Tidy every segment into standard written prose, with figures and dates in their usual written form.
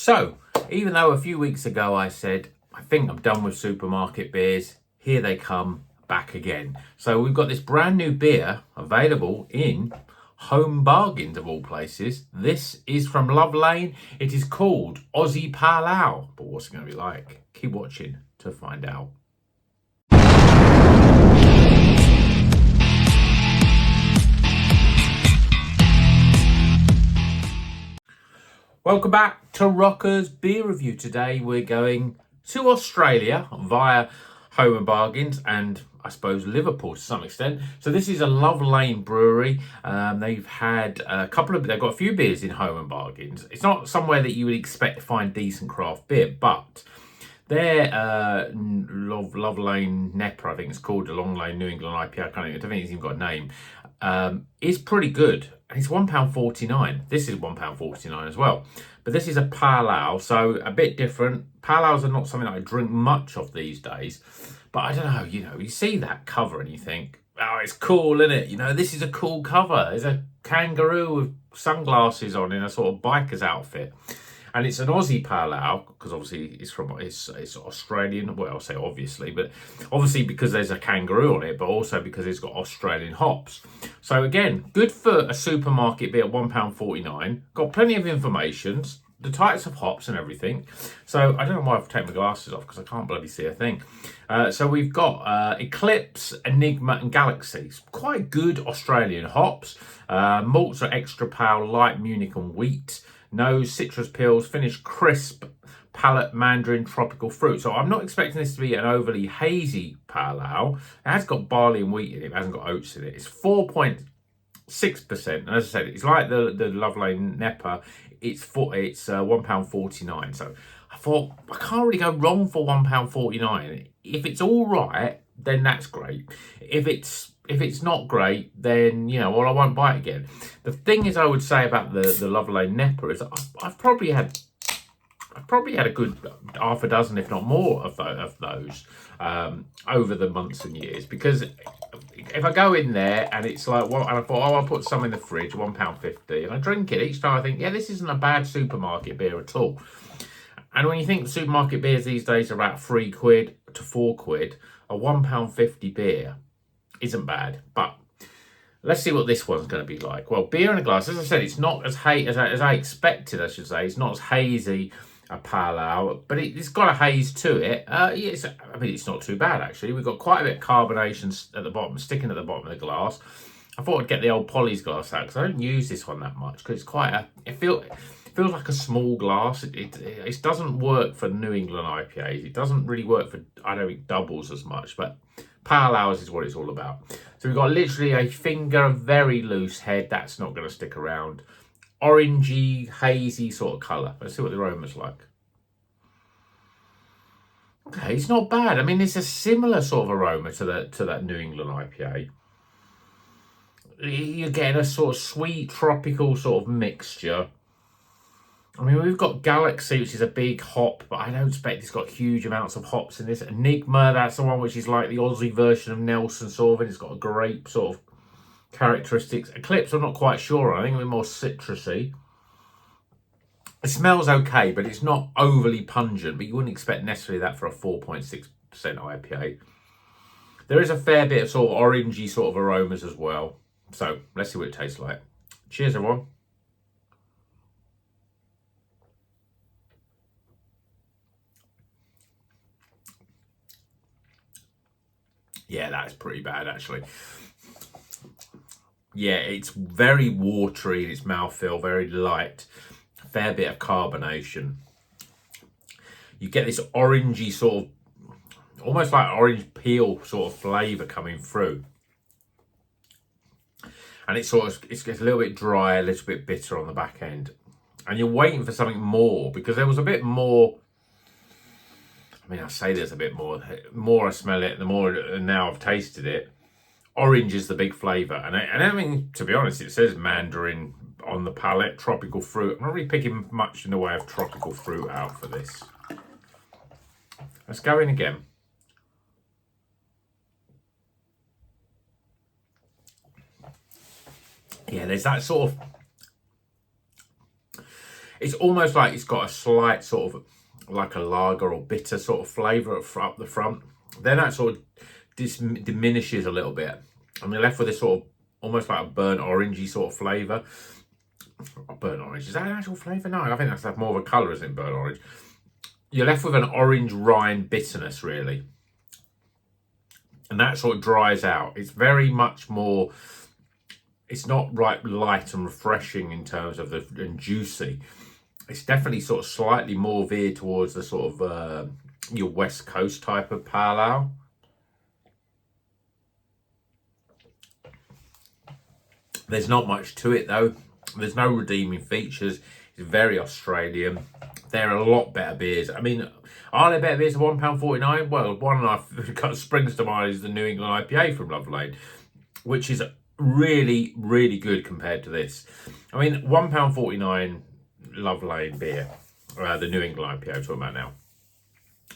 So, even though a few weeks ago I said, I think I'm done with supermarket beers, here they come back again. So we've got this brand new beer available in Home Bargains of all places. This is from Love Lane. It is called Aussie Pale Ale. But what's it going to be like? Keep watching to find out. Welcome back to Rocker's Beer Review. Today we're going to Australia via Home and Bargains and I suppose Liverpool to some extent. So this is a Love Lane brewery. They've had they've got a few beers in Home and Bargains. It's not somewhere that you would expect to find decent craft beer, but their Love Lane Nipper, I think it's called, the Long Lane New England IPA. I don't think it's even got a name. Is pretty good. And it's £1.49. This is £1.49 as well. But this is a pale ale, so a bit different. Pale ales are not something that I drink much of these days. But I don't know, you see that cover and you think, oh, it's cool, isn't it? This is a cool cover. There's a kangaroo with sunglasses on in a sort of biker's outfit. And it's an Aussie Pale Ale, because obviously it's Australian. Well, I'll say obviously, but obviously because there's a kangaroo on it, but also because it's got Australian hops. So again, good for a supermarket beer at £1.49. Got plenty of information, the types of hops and everything. So I don't know why I've taken my glasses off, because I can't bloody see a thing. So we've got Eclipse, Enigma and Galaxy. Quite good Australian hops. Malts are extra pale, light Munich and wheat. Nose, citrus peels, finished crisp, palate, mandarin, tropical fruit. So I'm not expecting this to be an overly hazy pale ale. It has got barley and wheat in it. It hasn't got oats in it. It's 4.6%. And as I said, it's like the Love Lane Nipper. It's £1.49. So I thought, I can't really go wrong for £1.49. If it's all right, then that's great. If it's not great, then, I won't buy it again. The thing is, I would say about the Love Lane Nipper is I've probably had a good half a dozen, if not more, of those over the months and years. Because if I go in there and it's like, and I thought, I'll put some in the fridge, £1.50, and I drink it each time, I think, yeah, this isn't a bad supermarket beer at all. And when you think supermarket beers these days are about £3 to £4, a £1.50 beer isn't bad. But let's see what this one's going to be like. Well, beer in a glass, as I said, it's not as as I expected, I should say. It's not as hazy a pale ale, but it's got a haze to it. It's not too bad, actually. We've got quite a bit of carbonation at the bottom, sticking at the bottom of the glass. I thought I'd get the old Polly's glass out, because I don't use this one that much, because it's quite it feels like a small glass. It doesn't work for New England IPAs. It doesn't really work for, I don't think, doubles as much, but pale ales is what it's all about. So we've got literally a finger, very loose head. That's not going to stick around. Orangey, hazy sort of colour. Let's see what the aroma's like. Okay, it's not bad. I mean, it's a similar sort of aroma to that New England IPA. You're getting a sort of sweet, tropical sort of mixture. I mean, we've got Galaxy, which is a big hop, but I don't expect it's got huge amounts of hops in this. Enigma, that's the one which is like the Aussie version of Nelson sort of, and it's got a grape sort of characteristics. Eclipse, I'm not quite sure. I think it's more citrusy. It smells okay, but it's not overly pungent, but you wouldn't expect necessarily that for a 4.6% IPA. There is a fair bit of sort of orangey sort of aromas as well. So let's see what it tastes like. Cheers, everyone. Yeah, that's pretty bad, actually. Yeah, it's very watery in its mouthfeel, very light, a fair bit of carbonation. You get this orangey sort of, almost like orange peel sort of flavour coming through. And it gets a little bit dry, a little bit bitter on the back end. And you're waiting for something more, because there was a bit more. I mean, I say there's a bit more. The more I smell it, the more now I've tasted it. Orange is the big flavour. And I mean, to be honest, it says mandarin on the palate, tropical fruit. I'm not really picking much in the way of tropical fruit out for this. Let's go in again. Yeah, there's that sort of It's almost like it's got a slight sort of like a lager or bitter sort of flavour up the front. Then that sort of diminishes a little bit, and you're left with this sort of almost like a burnt orangey sort of flavour. Burnt orange, is that an actual flavour? No, I think that's more of a colour, isn't it? Burnt orange. You're left with an orange rind bitterness, really. And that sort of dries out. It's very much more, it's not light and refreshing in terms of and juicy. It's definitely sort of slightly more veered towards the sort of your West Coast type of pale ale. There's not much to it though. There's no redeeming features. It's very Australian. They're a lot better beers. I mean, are they better beers at £1.49? Well, one that springs to mind is the New England IPA from Love Lane, which is really, really good compared to this. I mean, £1.49 Love Lane beer, the New England IPA I'm talking about now.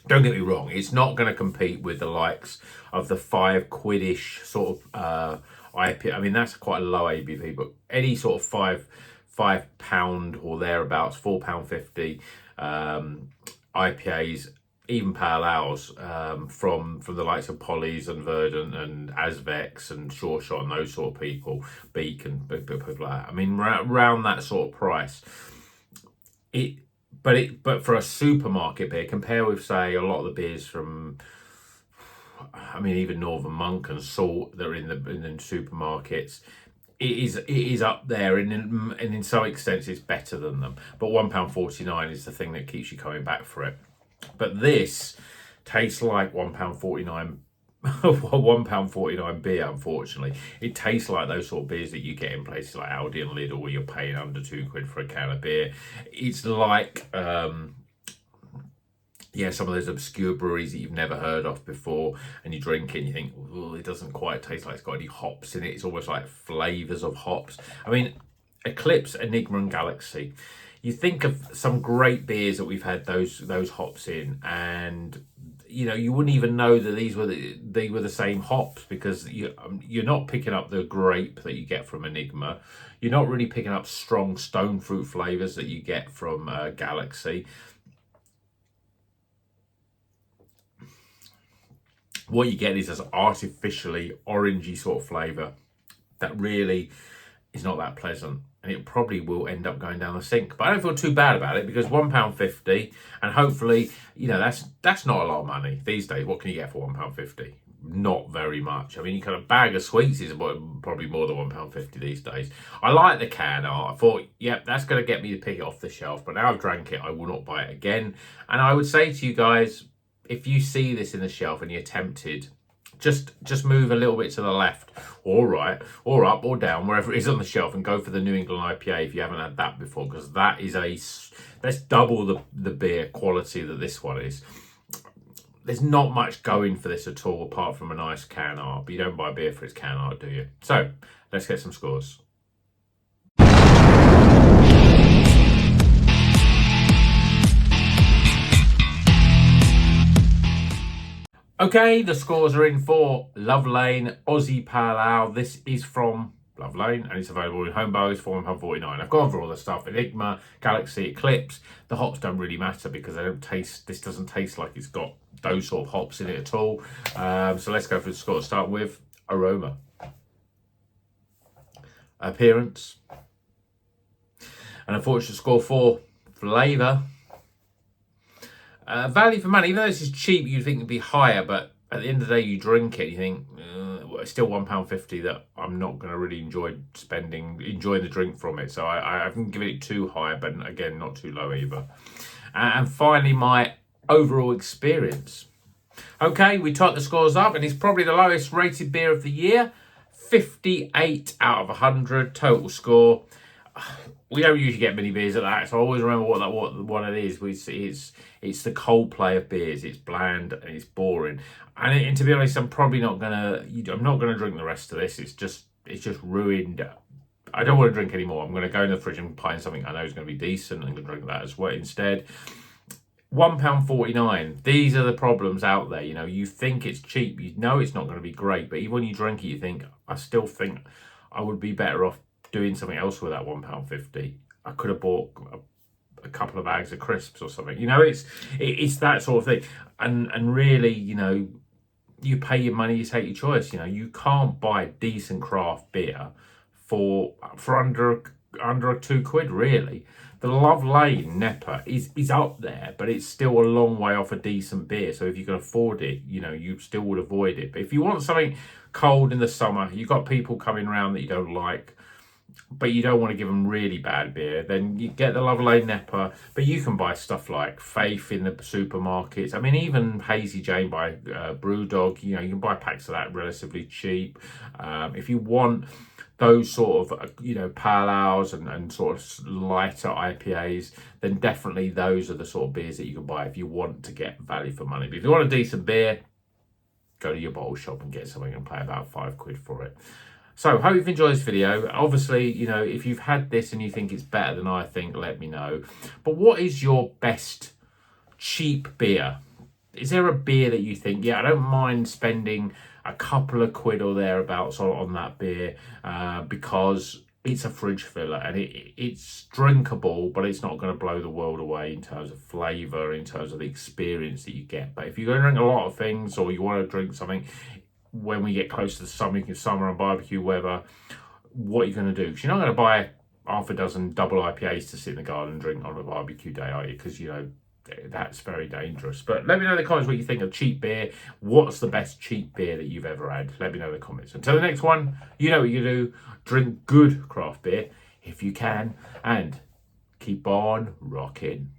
Don't get me wrong, it's not going to compete with the likes of the £5-ish sort of IPA. I mean, that's quite a low ABV, but any sort of £5 or thereabouts, £4.50 IPAs, even pale ales from the likes of Polly's and Verdant and Asvex and Sure Shot and those sort of people, Beak and people like that. I mean, around that sort of price. But for a supermarket beer, compare with, say, a lot of the beers from, I mean, even Northern Monk and Salt that are in the supermarkets, it is up there, and in some extent it's better than them. But £1.49 is the thing that keeps you coming back for it. But this tastes like £1.49. £1.49 beer, unfortunately. It tastes like those sort of beers that you get in places like Aldi and Lidl where you're paying under £2 for a can of beer. It's like some of those obscure breweries that you've never heard of before, and you drink it and you think, oh, it doesn't quite taste like it's got any hops in it. It's almost like flavours of hops. I mean, Eclipse, Enigma and Galaxy. You think of some great beers that we've had those hops in, and you wouldn't even know that they were the same hops, because you're not picking up the grape that you get from Enigma. You're not really picking up strong stone fruit flavours that you get from Galaxy. What you get is this artificially orangey sort of flavour that really is not that pleasant, and it probably will end up going down the sink. But I don't feel too bad about it, because £1.50, and hopefully, that's not a lot of money these days. What can you get for £1.50? Not very much. I mean, you kind of bag of sweets is probably more than £1.50 these days. I like the can art. I thought, yep, that's going to get me to pick it off the shelf. But now I've drank it, I will not buy it again. And I would say to you guys, if you see this in the shelf and you're tempted, just move a little bit to the left or right or up or down, wherever it is on the shelf, and go for the New England IPA if you haven't had that before, because that's double the beer quality that this one is. There's not much going for this at all apart from a nice can art, but you don't buy beer for its can art, do you? So let's get some scores. Okay, the scores are in for Love Lane Aussie Pale Ale. This is from Love Lane, and it's available in home bargains for £1.49. I've gone for all the stuff: Enigma, Galaxy, Eclipse. The hops don't really matter because this doesn't taste like it's got those sort of hops in it at all. So let's go for the score. Start with aroma, appearance, and unfortunate score for flavour. Value for money, even though this is cheap, you'd think it'd be higher, but at the end of the day, you drink it, you think, it's still £1.50 that I'm not going to really enjoying the drink from it. So I haven't given it too high, but again, not too low either. And finally, my overall experience. Okay, we typed the scores up, and it's probably the lowest rated beer of the year. 58 out of 100 total score. We don't usually get many beers at that, so I always remember what it is. It's the Coldplay of beers. It's bland and it's boring. And to be honest, I'm not gonna drink the rest of this. It's just ruined. I don't want to drink anymore. I'm gonna go in the fridge and find something I know is gonna be decent and gonna drink that as well instead. £1.49. These are the problems out there. You think it's cheap. You know it's not going to be great, but even when you drink it, you think, I still think I would be better off doing something else with that £1.50. I could have bought a couple of bags of crisps or something. You know, it's that sort of thing. And really, you know, you pay your money, you take your choice. You know, you can't buy decent craft beer for under £2, really. The Love Lane Nepa is up there, but it's still a long way off a decent beer. So if you can afford it, you know, you still would avoid it. But if you want something cold in the summer, you've got people coming around that you don't like, but you don't want to give them really bad beer, then you get the Love Lane Nepa. But you can buy stuff like Faith in the supermarkets. I mean, even Hazy Jane by Brewdog, you know, you can buy packs of that relatively cheap. If you want those sort of, you know, pale ales and sort of lighter IPAs, then definitely those are the sort of beers that you can buy if you want to get value for money. But if you want a decent beer, go to your bottle shop and get something and pay about £5 for it. So, hope you've enjoyed this video. Obviously, you know, if you've had this and you think it's better than I think, let me know. But what is your best cheap beer? Is there a beer that you think, yeah, I don't mind spending a couple of quid or thereabouts on that beer because it's a fridge filler and it's drinkable, but it's not going to blow the world away in terms of flavour, in terms of the experience that you get. But if you're going to drink a lot of things, or you want to drink something when we get close to the summer and barbecue weather, what are you going to do? Because you're not going to buy half a dozen double IPAs to sit in the garden and drink on a barbecue day, are you? Because, you know, that's very dangerous. But let me know in the comments what you think of cheap beer. What's the best cheap beer that you've ever had? Let me know in the comments. Until the next one, you know what you do. Drink good craft beer if you can, and keep on rocking.